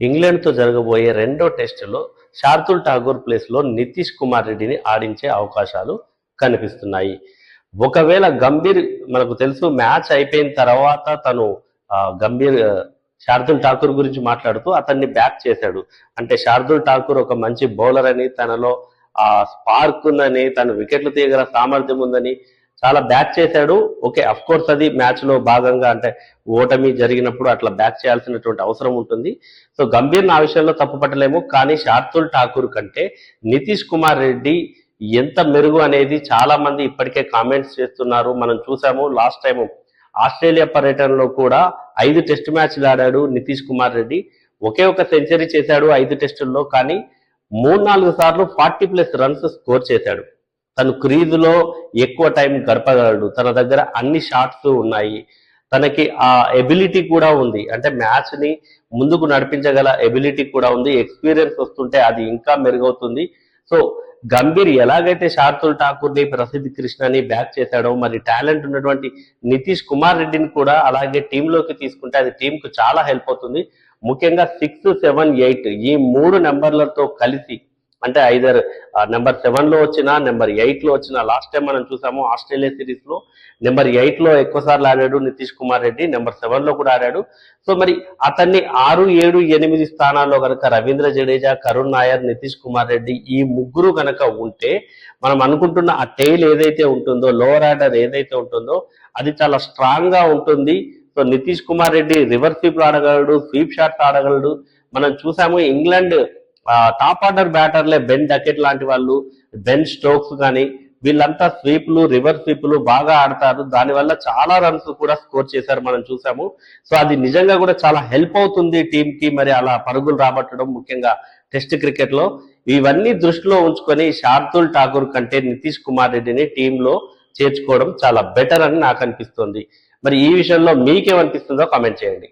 ఇంగ్లాండ్తో జరగబోయే రెండో టెస్టులో శార్దుల్ ఠాకూర్ ప్లేస్లో నితీష్ కుమార్ రెడ్డిని ఆడించే అవకాశాలు కనిపిస్తున్నాయి. ఒకవేళ గంభీర్, మనకు తెలుసు మ్యాచ్ అయిపోయిన తర్వాత తను గంభీర్ శార్దుల్ ఠాకూర్ గురించి మాట్లాడుతూ అతన్ని బ్యాక్ చేశాడు. అంటే శార్దుల్ ఠాకూర్ ఒక మంచి బౌలర్ అని, తనలో స్పార్క్ ఉందని, తను వికెట్లు తీయగల సామర్థ్యం ఉందని చాలా బ్యాక్ చేశాడు. ఓకే, అఫ్ కోర్స్ అది మ్యాచ్ లో భాగంగా, అంటే ఓటమి జరిగినప్పుడు అట్లా బ్యాక్ చేయాల్సినటువంటి అవసరం ఉంటుంది. సో గంభీర్ ఆ విషయంలో తప్పు పట్టలేము. కానీ శార్దుల్ ఠాకూర్ కంటే నితీష్ కుమార్ రెడ్డి ఎంత మెరుగు అనేది చాలా మంది ఇప్పటికే కామెంట్స్ చేస్తున్నారు. మనం చూసాము లాస్ట్ టైం ఆస్ట్రేలియా పర్యటనలో కూడా 5 టెస్ట్ మ్యాచ్లు ఆడాడు నితీష్ కుమార్ రెడ్డి. ఒకే ఒక సెంచరీ చేశాడు 5 టెస్టుల్లో. కానీ 3-4 సార్లు 40+ రన్స్ స్కోర్ చేశాడు. తను క్రీజులో ఎక్కువ టైం గడపగలడు. తన దగ్గర అన్ని షాట్స్ ఉన్నాయి. తనకి ఆ ఎబిలిటీ కూడా ఉంది. అంటే మ్యాచ్ ని ముందుకు నడిపించగల ఎబిలిటీ కూడా ఉంది. ఎక్స్పీరియన్స్ వస్తుంటే అది ఇంకా మెరుగవుతుంది. సో గంభీర్ ఎలాగైతే శార్దుల్ ఠాకూర్ ని, ప్రసిద్ధ్ కృష్ణని బ్యాక్ చేశాడో, మరి టాలెంట్ ఉన్నటువంటి నితీష్ కుమార్ రెడ్డిని కూడా అలాగే టీంలోకి తీసుకుంటే అది టీంకు చాలా హెల్ప్ అవుతుంది. ముఖ్యంగా 6, 7, 8 ఈ 3 నెంబర్లతో కలిసి, అంటే ఐదర్ నెంబర్ 7 లో వచ్చినా, నెంబర్ 8 లో వచ్చినా, లాస్ట్ టైం మనం చూసాము ఆస్ట్రేలియా సిరీస్ లో నెంబర్ 8 లో ఎక్కువ సార్లు ఆడాడు నితీష్ కుమార్ రెడ్డి, నెంబర్ 7 లో కూడా ఆడాడు. సో మరి అతన్ని 6, 7, 8 స్థానాల్లో కనుక రవీంద్ర జడేజా, కరుణ్ నాయర్, నితీష్ కుమార్ రెడ్డి ఈ ముగ్గురు కనుక ఉంటే, మనం అనుకుంటున్న ఆ టైల్ ఏదైతే ఉంటుందో, లోవర్ ఆర్డర్ ఏదైతే ఉంటుందో అది చాలా స్ట్రాంగ్ గా ఉంటుంది. So Nitish Kumar Reddy reverse sweep ఆడగలడు, స్వీప్ షాట్స్ ఆడగలడు. మనం చూసాము ఇంగ్లాండ్ టాప్ ఆర్డర్ బ్యాటర్లే బెన్ డకెట్ లాంటి వాళ్ళు, బెన్ స్టోక్స్ కానీ వీళ్ళంతా స్వీప్లు, రివర్స్ స్వీప్లు బాగా ఆడతారు. దానివల్ల చాలా రన్స్ కూడా స్కోర్ చేశారు, మనం చూసాము. సో అది నిజంగా కూడా చాలా హెల్ప్ అవుతుంది టీం కి, మరి అలా పరుగులు రాబట్టడం, ముఖ్యంగా టెస్ట్ క్రికెట్ లో. ఇవన్నీ దృష్టిలో ఉంచుకొని శార్దుల్ ఠాకూర్ కంటే నితీష్ కుమార్ రెడ్డిని టీంలో చేర్చుకోవడం చాలా బెటర్ అని నాకు అనిపిస్తుంది. మరి ఈ విషయంలో మీకేమనిపిస్తుందో కామెంట్ చేయండి.